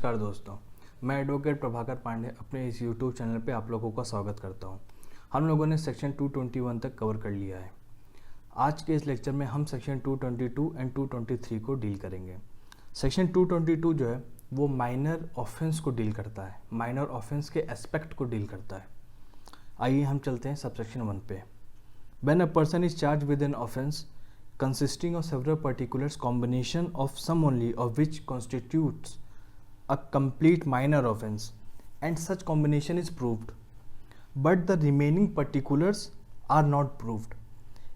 नमस्कार दोस्तों, मैं एडवोकेट प्रभाकर पांडे अपने इस यूट्यूब चैनल पे आप लोगों का स्वागत करता हूं। हम लोगों ने सेक्शन 221 तक कवर कर लिया है। आज के इस लेक्चर में हम सेक्शन 222 एंड 223 को डील करेंगे। सेक्शन 222 जो है वो माइनर ऑफेंस को डील करता है, माइनर ऑफेंस के एस्पेक्ट को डील करता है। आइए हम चलते हैं सबसेक्शन 1 पे। When a person is charge with an offence consisting of several particulars, combination of some only of which constitutes a complete minor offense, and such combination is proved, but the remaining particulars are not proved,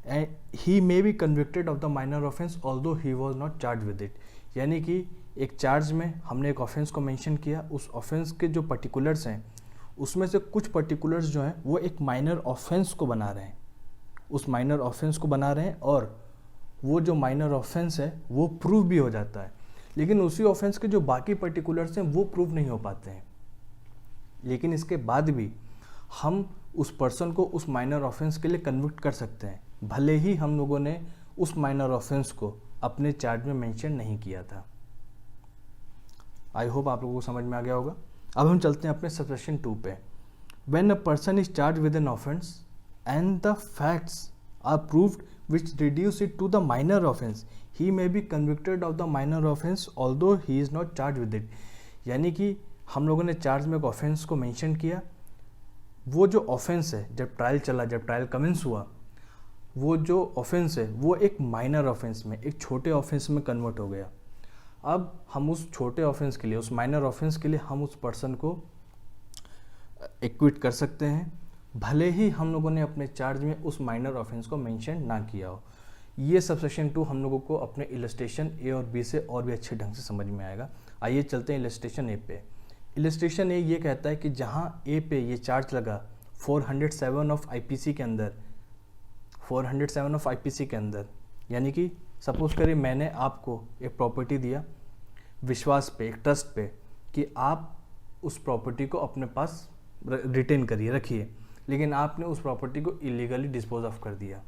and he may be convicted of the minor offense although he was not charged with it। यानी कि एक charge में हमने एक offence को mention किया, उस offence के जो पर्टिकुलर्स हैं उसमें से कुछ पर्टिकुलर्स जो हैं वो एक माइनर ऑफेंस को बना रहे हैं, उस माइनर ऑफेंस को बना रहे हैं, और वो जो माइनर ऑफेंस है वो प्रूव भी हो जाता है, लेकिन उसी ऑफेंस के जो बाकी पर्टिकुलर्स हैं वो प्रूव नहीं हो पाते हैं। लेकिन इसके बाद भी हम उस पर्सन को उस माइनर ऑफेंस के लिए कन्विक्ट कर सकते हैं, भले ही हम लोगों ने उस माइनर ऑफेंस को अपने चार्ज में मेंशन नहीं किया था। आई होप आप लोगों को समझ में आ गया होगा। अब हम चलते हैं अपने सबसेक्शन 2 पे। When a person is charge with an offence and the facts are proved which reduce it to the minor offense, he may be convicted of the minor offense although he is not charged with it। यानी कि हम लोगों ने charge में एक offence को mention किया, वो जो ऑफेंस है जब ट्रायल चला, जब ट्रायल कमेंस हुआ, वो जो ऑफेंस है वो एक माइनर ऑफेंस में, एक छोटे ऑफेंस में कन्वर्ट हो गया। अब हम उस छोटे ऑफेंस के लिए, उस माइनर ऑफेंस के लिए हम उस पर्सन को एक्विट कर सकते हैं, भले ही हम लोगों ने अपने चार्ज में उस माइनर ऑफेंस को मेंशन ना किया हो। ये सबसेक्शन 2 हम लोगों को अपने इलस्ट्रेशन ए और बी से और भी अच्छे ढंग से समझ में आएगा। आइए चलते हैं इलस्ट्रेशन ए पे। इलस्ट्रेशन ए ये कहता है कि जहाँ ए पे ये चार्ज लगा 407 ऑफ आईपीसी के अंदर, 407 ऑफ आईपीसी के अंदर, यानी कि सपोज करिए मैंने आपको एक प्रॉपर्टी दिया विश्वास पे, एक ट्रस्ट पे, कि आप उस प्रॉपर्टी को अपने पास रिटेन करिए, रखिए, लेकिन आपने उस प्रॉपर्टी को इलीगली डिस्पोज ऑफ कर दिया।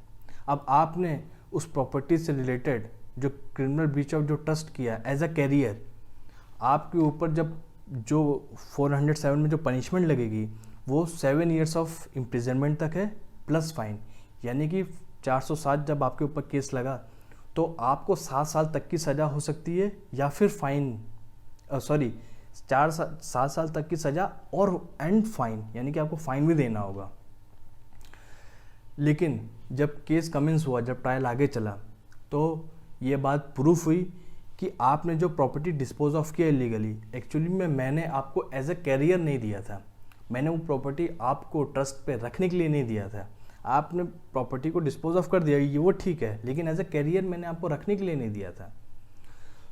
अब आपने उस प्रॉपर्टी से रिलेटेड जो क्रिमिनल ब्रीच ऑफ जो ट्रस्ट किया एज अ कैरियर, आपके ऊपर जब जो 407 में जो पनिशमेंट लगेगी वो 7 ईयर्स ऑफ इम्प्रिजनमेंट तक है प्लस फाइन। यानी कि 407 जब आपके ऊपर केस लगा तो आपको 7 साल तक की सज़ा हो सकती है, या फिर फाइन 7 साल तक की सज़ा और एंड फाइन, यानी कि आपको फाइन भी देना होगा। लेकिन जब केस कमेंस हुआ, जब ट्रायल आगे चला, तो ये बात प्रूफ हुई कि आपने जो प्रॉपर्टी डिस्पोज ऑफ किया इलीगली, एक्चुअली में मैंने आपको एज अ कैरियर नहीं दिया था, मैंने वो प्रॉपर्टी आपको ट्रस्ट पे रखने के लिए नहीं दिया था। आपने प्रॉपर्टी को डिस्पोज ऑफ कर दिया, ये वो ठीक है, लेकिन एज अ कैरियर मैंने आपको रखने के लिए नहीं दिया था।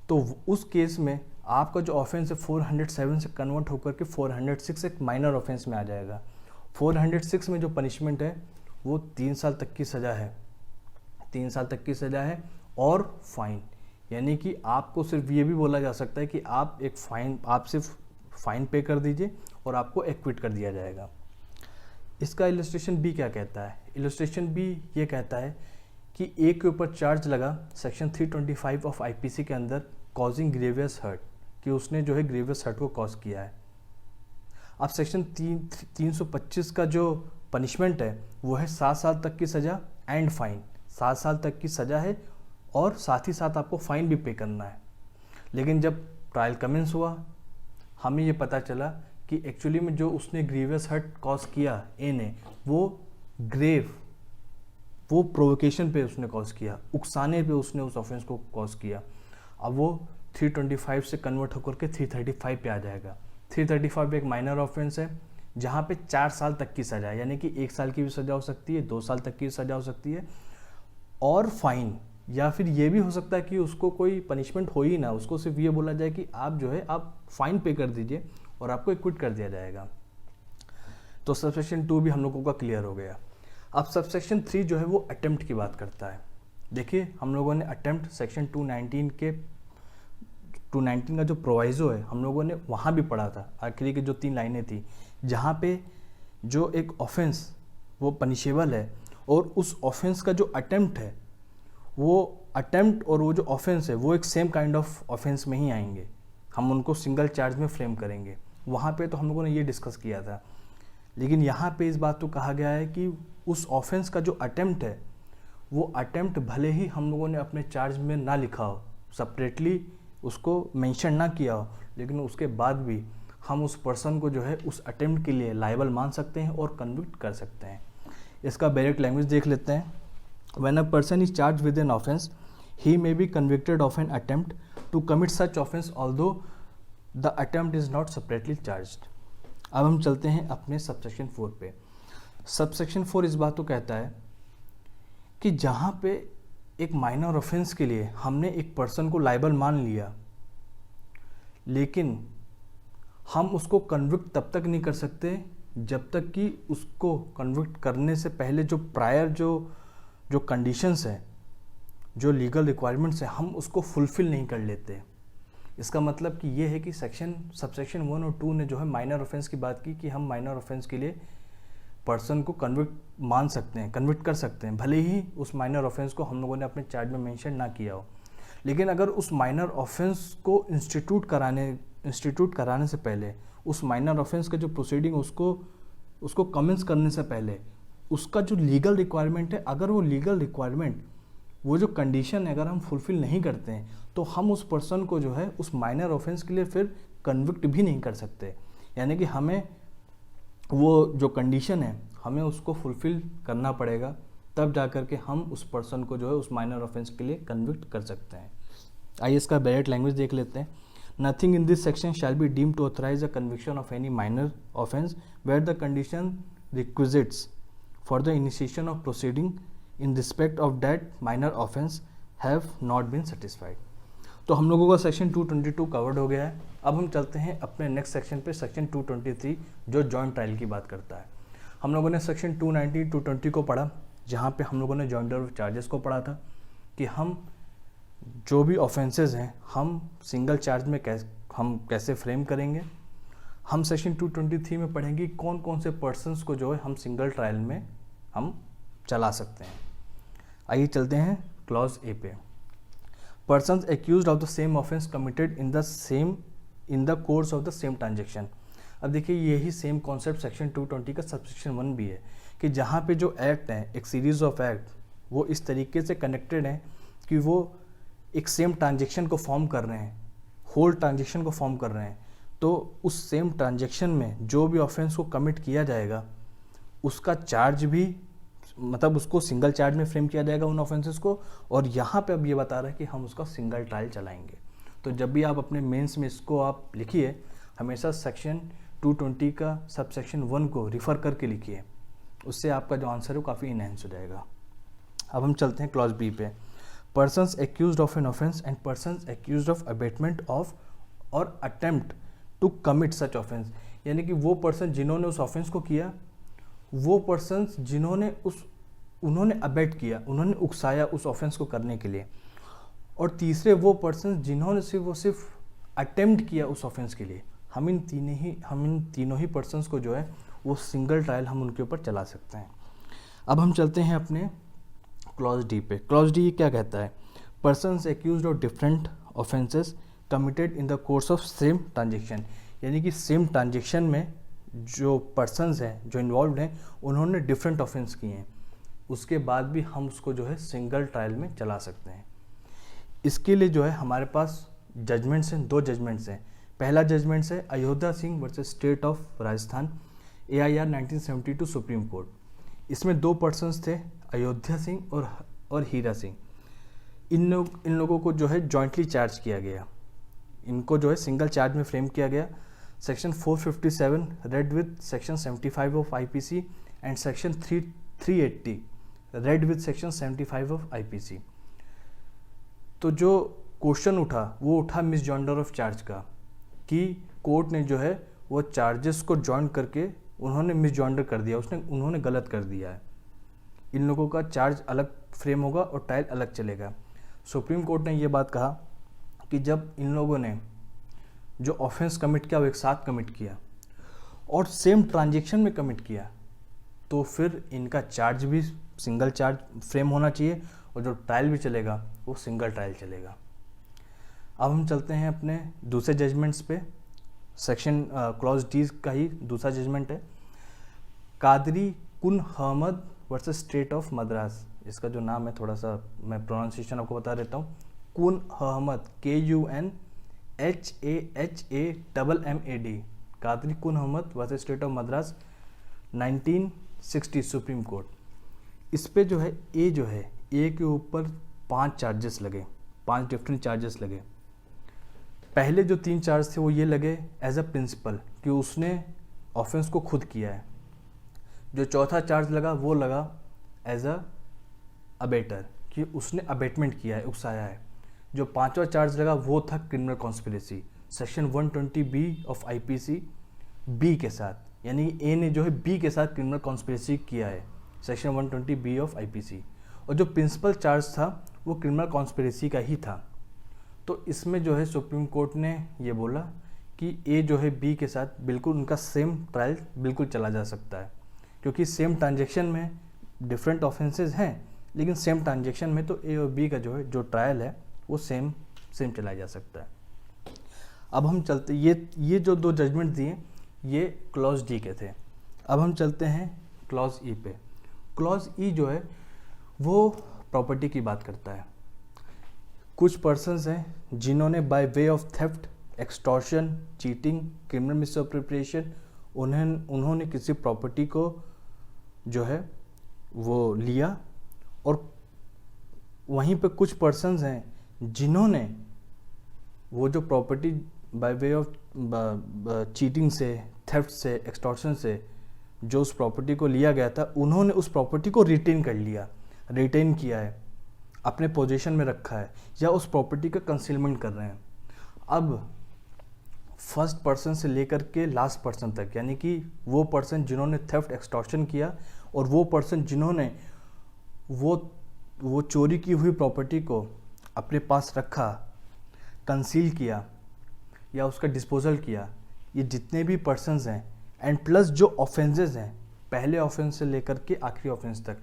तो उस केस में आपका जो ऑफेंस है 407 से कन्वर्ट होकर के 406 एक माइनर ऑफेंस में आ जाएगा। 406 में जो पनिशमेंट है वो 3 साल तक की सज़ा है, 3 साल तक की सज़ा है और फाइन। यानी कि आपको सिर्फ ये भी बोला जा सकता है कि आप सिर्फ फाइन पे कर दीजिए और आपको एक्विट कर दिया जाएगा। इसका इलस्ट्रेशन बी क्या कहता है? इलस्ट्रेशन बी ये कहता है कि ए के ऊपर चार्ज लगा सेक्शन 325 ऑफ आईपीसी के अंदर, कॉजिंग ग्रेवियस हर्ट, कि उसने जो है ग्रेवियस हर्ट को कॉज किया है। अब सेक्शन 325 का जो पनिशमेंट है वो है 7 साल तक की सज़ा एंड फाइन, 7 साल तक की सज़ा है और साथ ही साथ आपको फाइन भी पे करना है। लेकिन जब ट्रायल कमेंस हुआ हमें ये पता चला कि एक्चुअली में जो उसने ग्रेवियस हर्ट कॉज किया ए ने, वो प्रोवोकेशन पे उसने कॉज किया, उकसाने पे उसने उस ऑफेंस को कॉज किया। अब वो 325 से कन्वर्ट होकर के 335 पे आ जाएगा। 335 एक माइनर ऑफेंस है जहाँ पे 4 साल तक की सज़ा है, यानी कि 1 साल की भी सज़ा हो सकती है, 2 साल तक की सज़ा हो सकती है और फाइन, या फिर ये भी हो सकता है कि उसको कोई पनिशमेंट हो ही ना, उसको सिर्फ ये बोला जाए कि आप जो है आप फाइन पे कर दीजिए और आपको एक्विट कर दिया जाएगा। तो सबसेक्शन 2 भी हम लोगों का क्लियर हो गया। अब सबसेक्शन 3 जो है वो अटेम्प्ट की बात करता है। देखिए हम लोगों ने अटेम्प्ट सेक्शन 219 का जो प्रोवाइजो है हम लोगों ने वहाँ भी पढ़ा था, आखिरी की जो 3 लाइनें थी, जहाँ पे जो एक ऑफेंस वो पनिशेबल है और उस ऑफेंस का जो अटेम्प्ट है, वो अटेम्प्ट और वो जो ऑफेंस है वो एक सेम काइंड ऑफ ऑफेंस में ही आएंगे। हम उनको सिंगल चार्ज में फ्रेम करेंगे। वहाँ पे तो हम लोगों ने ये डिस्कस किया था, लेकिन यहाँ पे इस बात को कहा गया है कि उस ऑफेंस का जो अटेम्प्ट है, वो अटेम्प्ट भले ही हम लोगों ने अपने चार्ज में ना लिखा हो, सेपरेटली उसको मेंशन ना किया हो, लेकिन उसके बाद भी हम उस पर्सन को जो है उस अटेम्प्ट के लिए लायबल मान सकते हैं और कन्विक्ट कर सकते हैं। इसका डायरेक्ट लैंग्वेज देख लेते हैं। When a person is charge with an offence, he may be convicted of an attempt to commit such offence although the attempt is not separately charged. अब हम चलते हैं अपने सबसेक्शन 4 पे। सबसेक्शन 4 इस बात को कहता है कि जहाँ पे एक माइनर ऑफेंस के लिए हमने एक पर्सन को लायबल मान लिया, लेकिन हम उसको कन्विक्ट तब तक नहीं कर सकते जब तक कि उसको कन्विक्ट करने से पहले जो प्रायर जो कंडीशंस हैं, जो लीगल रिक्वायरमेंट्स हैं, हम उसको फुलफ़िल नहीं कर लेते। इसका मतलब कि ये है कि सबसेक्शन 1 और 2 ने जो है माइनर ऑफेंस की बात की कि हम माइनर ऑफेंस के लिए पर्सन को कन्विक्ट मान सकते हैं, कन्विक्ट कर सकते हैं, भले ही उस माइनर ऑफेंस को हम लोगों ने अपने चार्ज में मेंशन ना किया हो। लेकिन अगर उस माइनर ऑफेंस को इंस्टीट्यूट कराने से पहले, उस माइनर ऑफेंस का जो प्रोसीडिंग उसको कमेंस करने से पहले उसका जो लीगल रिक्वायरमेंट है, अगर वो लीगल रिक्वायरमेंट, वो जो कंडीशन है, अगर हम फुलफ़िल नहीं करते हैं, तो हम उस पर्सन को जो है उस माइनर ऑफेंस के लिए फिर कन्विक्ट भी नहीं कर सकते। यानी कि हमें वो जो कंडीशन है, हमें उसको फुलफ़िल करना पड़ेगा, तब जा कर के हम उस पर्सन को जो है उस माइनर ऑफेंस के लिए कन्विक्ट कर सकते हैं। आइए इसका डायरेक्ट लैंग्वेज देख लेते हैं। Nothing in this section shall be deemed to authorize a conviction of any minor offence where the condition requisites for the initiation of proceeding in respect of that minor offence have not been satisfied. तो हम लोगों का section 222 covered हो गया है। अब हम चलते हैं अपने नेक्स्ट सेक्शन पे, सेक्शन 223, जो जॉइंट ट्रायल की बात करता है। हम लोगों ने सेक्शन 290, 220 को पढ़ा, जहाँ पे हम लोगों ने जॉइंटर ऑफ चार्जेस को पढ़ा था कि हम जो भी ऑफेंसेस हैं हम सिंगल चार्ज में कैसे फ्रेम करेंगे। हम सेक्शन 223 में पढ़ेंगे कौन कौन से पर्सन्स को जो है हम सिंगल ट्रायल में हम चला सकते हैं। आइए चलते हैं क्लॉज ए पे। Persons accused of the same offence committed in the course of the same transaction. अब देखिए, यही सेम कॉन्सेप्ट सेक्शन 220 का सबसेक्शन 1 भी है कि जहाँ पे जो एक्ट है, एक सीरीज ऑफ एक्ट, वो इस तरीके से कनेक्टेड हैं कि वो एक सेम ट्रांजेक्शन को फॉर्म कर रहे हैं, होल ट्रांजेक्शन को फॉर्म कर रहे हैं। तो उस सेम ट्रांजेक्शन में जो भी ऑफेंस को कमिट किया जाएगा, उसका चार्ज भी, मतलब उसको सिंगल चार्ज में फ्रेम किया जाएगा उन ऑफेंसेस को। और यहाँ पे अब ये बता रहा है कि हम उसका सिंगल ट्रायल चलाएंगे। तो जब भी आप अपने मेंस में इसको आप लिखिए, हमेशा सेक्शन 220 का सबसेक्शन 1 को रिफ़र करके लिखिए, उससे आपका जो आंसर है वो काफ़ी इनहेंस हो जाएगा। अब हम चलते हैं क्लॉज बी पे। Persons accused of an offence and persons accused of abetment of और attempt to commit such offence. यानी कि वो पर्सन जिन्होंने उस ऑफेंस को किया, वो पर्सन्स उन्होंने अबेट किया, उन्होंने उकसाया उस ऑफेंस को करने के लिए। और तीसरे वो पर्सन जिन्होंने सिर्फ अटेम्प्ट किया उस ऑफेंस के लिए। हम इन तीनों ही पर्सन्स को जो है वो सिंगल ट्रायल हम उनके ऊपर चला सकते हैं। अब हम चलते हैं अपने क्लॉज डी पे। क्लॉज डी क्या कहता है? Persons accused of different offences committed in the course of same transaction. यानी कि सेम ट्रांजेक्शन में जो पर्सन्स हैं, जो इन्वॉल्व हैं, उन्होंने डिफरेंट ऑफेंस किए हैं, उसके बाद भी हम उसको जो है सिंगल ट्रायल में चला सकते हैं। इसके लिए जो है हमारे पास जजमेंट्स हैं, 2 जजमेंट्स हैं। पहला जजमेंट्स है Ayodhya Singh versus state of Rajasthan, AIR 1972 supreme court. इसमें 2 पर्सन्स थे, अयोध्या सिंह और हीरा सिंह। इन लोगों को जो है जॉइंटली चार्ज किया गया, इनको जो है सिंगल चार्ज में फ्रेम किया गया। Section 457 read with section 75 of IPC and section 380 read with section 75 of IPC। तो जो क्वेश्चन उठा वो उठा मिस जॉइंडर ऑफ चार्ज का, कि कोर्ट ने जो है वो चार्जेस को जॉइन करके उन्होंने मिस जॉइंडर कर दिया, उन्होंने गलत कर दिया है। इन लोगों का चार्ज अलग फ्रेम होगा और ट्रायल अलग चलेगा। सुप्रीम कोर्ट ने ये बात कहा कि जब इन लोगों ने जो ऑफेंस कमिट किया वो एक साथ कमिट किया और सेम ट्रांजेक्शन में कमिट किया, तो फिर इनका चार्ज भी सिंगल चार्ज फ्रेम होना चाहिए और जो ट्रायल भी चलेगा वो सिंगल ट्रायल चलेगा। अब हम चलते हैं अपने दूसरे जजमेंट्स पे। सेक्शन क्लॉज डी का ही दूसरा जजमेंट है, Kadri Kun Ahmad versus state of Madras. इसका जो नाम है थोड़ा सा मैं प्रोनाउंसिएशन आपको बता देता हूँ। कुन Ahmad, KUNHAHAMMAD, Kadri Kun Ahmad versus state of Madras 1960 supreme court. इस पे जो है ए के ऊपर 5 चार्जेस लगे, 5 डिफरेंट चार्जेस लगे। पहले जो 3 चार्ज थे वो ये लगे एज अ प्रिंसिपल कि उसने ऑफेंस को खुद किया है। जो चौथा चार्ज लगा वो लगा एज अ अबेटर कि उसने अबेटमेंट किया है, उकसाया है। जो 5वां चार्ज लगा वो था criminal conspiracy, section 120B of IPC B के साथ, यानी ए ने जो है बी के साथ क्रिमिनल कॉन्स्पिरेसी किया है, सेक्शन 120B ऑफ IPC। और जो प्रिंसिपल चार्ज था वो क्रिमिनल कॉन्स्पिरेसी का ही था। तो इसमें जो है सुप्रीम कोर्ट ने ये बोला कि ए जो है बी के साथ बिल्कुल उनका सेम ट्रायल बिल्कुल चला जा सकता है, क्योंकि सेम ट्रांजेक्शन में डिफरेंट ऑफेंसेस हैं, लेकिन सेम ट्रांजेक्शन में तो ए और बी का जो है जो ट्रायल है वो सेम चलाया जा सकता है। अब हम चलते, ये जो 2 जजमेंट दिए ये क्लॉज डी के थे। अब हम चलते हैं क्लॉज ई पे। क्लॉज ई जो है वो प्रॉपर्टी की बात करता है। कुछ पर्सन्स हैं जिन्होंने by way of theft, extortion, cheating, criminal misappropriation उन्होंने किसी प्रॉपर्टी को जो है वो लिया, और वहीं पे कुछ पर्सन्स हैं जिन्होंने वो जो property by way of cheating से, थेफ्ट से, एक्सटॉर्शन से जो उस प्रॉपर्टी को लिया गया था, उन्होंने उस प्रॉपर्टी को रिटेन किया है, अपने पोजीशन में रखा है, या उस प्रॉपर्टी का कंसीलमेंट कर रहे हैं। अब फर्स्ट पर्सन से लेकर के लास्ट पर्सन तक, यानी कि वो पर्सन जिन्होंने थेफ्ट, एक्सटॉर्शन किया, और वो पर्सन जिन्होंने वो चोरी की हुई प्रॉपर्टी को अपने पास रखा, कंसील किया या उसका डिस्पोजल किया, ये जितने भी पर्सन्स हैं, एंड प्लस जो ऑफेंसेस हैं पहले ऑफेंस से लेकर के आखिरी ऑफेंस तक,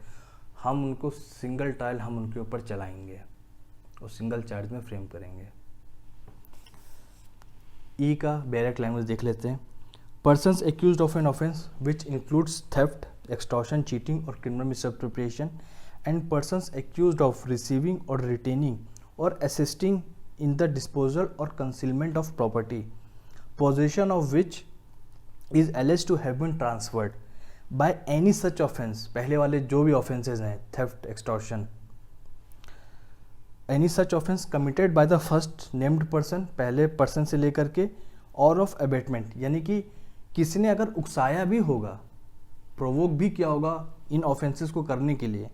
हम उनको सिंगल ट्रायल हम उनके ऊपर चलाएंगे और सिंगल चार्ज में फ्रेम करेंगे। ई का डायरेक्ट लैंग्वेज देख लेते हैं। Persons accused of an offence which includes theft, extortion, cheating और criminal misappropriation, and persons accused of receiving or retaining or assisting in the disposal or concealment of property, possession of which is alleged to have been transferred by any such offence, पहले वाले जो भी offences हैं, theft, extortion, any such offence committed by the first named person, पहले person से लेकर के, or of abatement, यानी कि किसी ने अगर उकसाया भी होगा, प्रोवोक भी किया होगा इन ऑफेंसेस को करने के लिए,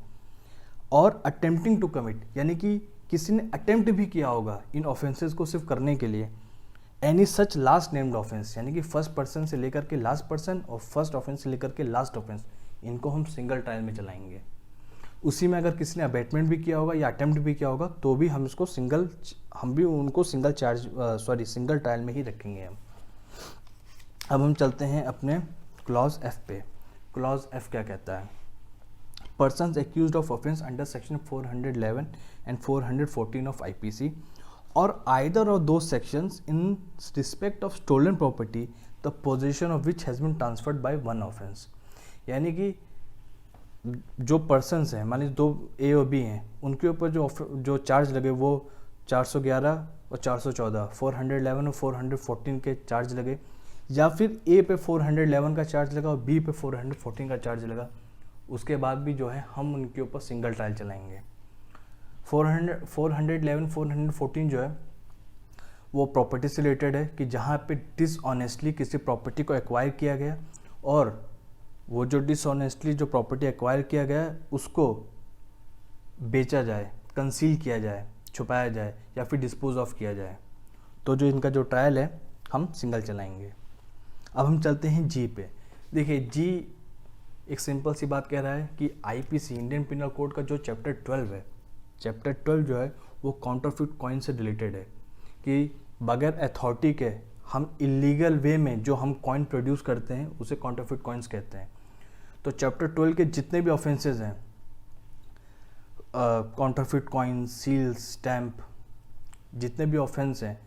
और अटेम्प्टिंग टू कमिट, यानी कि किसी ने अटेम्प्ट भी किया होगा इन ऑफेंसेस को सिर्फ करने के लिए। Any such last named offence, यानी कि फर्स्ट पर्सन से लेकर के लास्ट पर्सन और फर्स्ट ऑफेंस से लेकर के लास्ट ऑफेंस, इनको हम सिंगल ट्रायल में चलाएंगे। उसी में अगर किसी ने अबेटमेंट भी किया होगा या अटेम्प्ट भी किया होगा तो भी हम भी उनको सिंगल ट्रायल में ही रखेंगे हम। अब हम चलते हैं अपने क्लॉज एफ पे। क्लॉज एफ क्या कहता है? Persons accused of offence under section 411 and 414 of IPC or either of those sections in respect of stolen property, the possession of which has been transferred by one offence। यानी कि जो persons हैं, मान लीजिए 2 A और B हैं, उनके ऊपर जो चार्ज लगे वो 411 और 414, 411 और 414 के चार्ज लगे, या फिर A पे 411 का चार्ज लगा और B पे 414 का चार्ज लगा, उसके बाद भी जो है हम उनके ऊपर सिंगल ट्रायल चलाएंगे। 411, 414 जो है वो प्रॉपर्टी से रिलेटेड है कि जहाँ पे डिसऑनेस्टली किसी प्रॉपर्टी को एक्वायर किया गया, और वो जो डिसऑनेस्टली जो प्रॉपर्टी एक्वायर किया गया उसको बेचा जाए, कंसील किया जाए, छुपाया जाए या फिर डिस्पोज ऑफ किया जाए, तो जो इनका जो ट्रायल है हम सिंगल चलाएंगे। अब हम चलते हैं जी पे। देखिए जी एक सिंपल सी बात कह रहा है कि आईपीसी इंडियन पिनल कोड का जो चैप्टर 12 है, चैप्टर 12 जो है वो काउंटरफिट कॉइन से रिलेटेड है कि बगैर अथॉरिटी के हम इलीगल वे में जो हम कॉइन प्रोड्यूस करते हैं उसे काउंटरफिट कॉइन्स कहते हैं। तो चैप्टर 12 के जितने भी ऑफेंसेस हैं, काउंटरफिट कॉइन, सील, स्टैम्प, जितने भी ऑफेंस हैं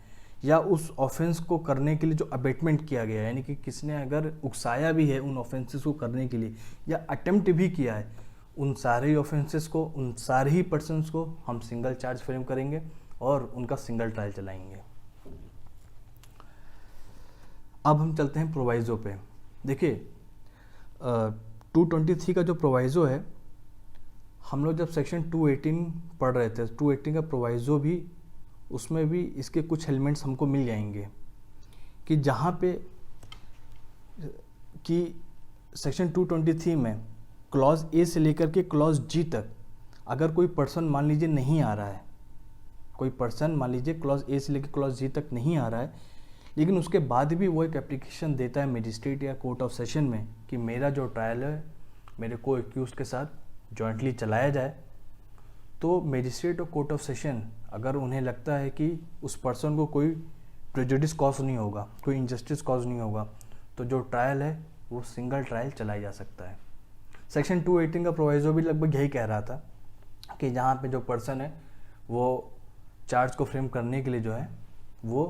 या उस ऑफेंस को करने के लिए जो अबेटमेंट किया गया है, यानी कि किसने अगर उकसाया भी है उन ऑफेंसेस को करने के लिए या अटेम्प्ट भी किया है, उन सारे ही ऑफेंसेस को, उन सारे ही पर्सन्स को हम सिंगल चार्ज फ्रेम करेंगे और उनका सिंगल ट्रायल चलाएंगे। अब हम चलते हैं प्रोवाइज़ो पे। देखिए 223 का जो प्रोवाइज़ो है, हम लोग जब सेक्शन 218 पढ़ रहे थे, 218 का प्रोवाइज़ो भी, उसमें भी इसके कुछ एलिमेंट्स हमको मिल जाएंगे कि जहाँ पे कि सेक्शन 223 में क्लॉज ए से लेकर के क्लॉज जी तक अगर कोई पर्सन मान लीजिए नहीं आ रहा है, कोई पर्सन मान लीजिए क्लॉज ए से लेकर क्लॉज जी तक नहीं आ रहा है, लेकिन उसके बाद भी वो एक एप्लीकेशन देता है मजिस्ट्रेट या कोर्ट ऑफ सेशन में कि मेरा जो ट्रायल है मेरे को एक्यूज के साथ जॉइंटली चलाया जाए, तो मजिस्ट्रेट और कोर्ट ऑफ सेशन अगर उन्हें लगता है कि उस पर्सन को कोई प्रेजुडिस कॉज नहीं होगा, कोई इनजस्टिस कॉज नहीं होगा, तो जो ट्रायल है वो सिंगल ट्रायल चलाया जा सकता है। सेक्शन 218 का प्रोवाइज़ो भी लगभग यही कह रहा था कि जहाँ पे जो पर्सन है वो चार्ज को फ्रेम करने के लिए जो है वो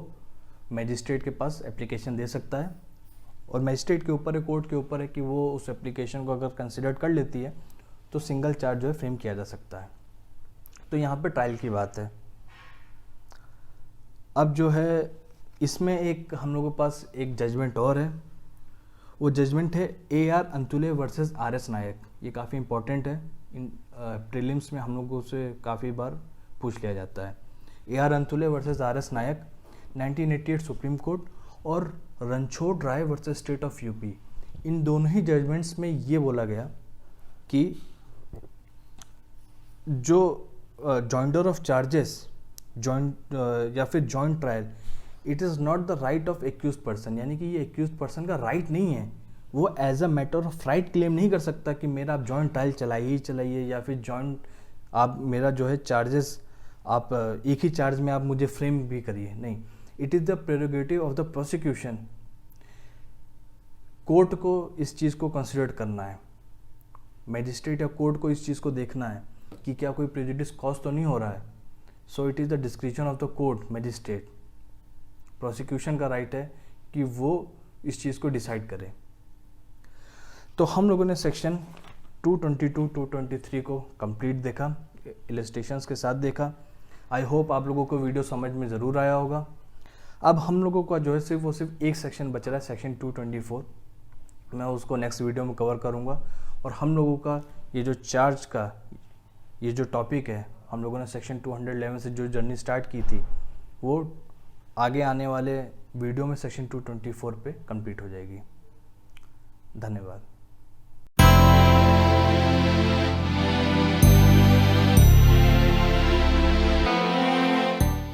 मजिस्ट्रेट के पास एप्लीकेशन दे सकता है, और मजिस्ट्रेट के ऊपर है, कोर्ट के ऊपर है कि वो उस एप्लीकेशन को अगर कंसिडर कर लेती है तो सिंगल चार्ज जो है फ्रेम किया जा सकता है। तो यहाँ पे ट्रायल की बात है। अब जो है इसमें एक हम लोगों के पास एक जजमेंट और है, वो जजमेंट है AR अंतुले वर्सेस RS नायक। ये काफ़ी इंपॉर्टेंट है, इन प्रीलिम्स में हम लोगों से काफ़ी बार पूछ लिया जाता है। AR अंतुले वर्सेस RS नायक 1988 सुप्रीम कोर्ट और रणछोड़ राय वर्सेस स्टेट ऑफ यूपी, इन दोनों ही जजमेंट्स में ये बोला गया कि जो जॉइंटर ऑफ चार्जेस जॉइंट या फिर joint trial, it is not the right of accuse person, यानी कि ये एक्यूज पर्सन का राइट नहीं है। वो as a matter of right claim नहीं कर सकता कि मेरा आप जॉइंट ट्रायल चलाइए या फिर जॉइंट आप मेरा जो है चार्जेस आप एक ही चार्ज में आप मुझे फ्रेम भी करिए, नहीं। It is the prerogative of the prosecution. Court को इस चीज़ को कंसिडर करना है, मैजिस्ट्रेट या कोर्ट को इस चीज़ को देखना है कि क्या कोई प्रेजुडिस कॉज तो नहीं हो रहा है। So it is the description of the court magistrate. Prosecution का राइट है कि वो इस चीज़ को डिसाइड करे। तो हम लोगों ने सेक्शन 222, 223 को कंप्लीट देखा, इलस्ट्रेशंस के साथ देखा। आई होप आप लोगों को वीडियो समझ में ज़रूर आया होगा। अब हम लोगों का जो है सिर्फ एक सेक्शन बच रहा है, सेक्शन 224। मैं उसको नेक्स्ट वीडियो में कवर करूँगा, और हम लोगों का ये जो चार्ज का ये जो टॉपिक है, हम लोगों ने सेक्शन 211 से जो जर्नी स्टार्ट की थी वो आगे आने वाले वीडियो में सेक्शन 224 पे कंप्लीट हो जाएगी। धन्यवाद।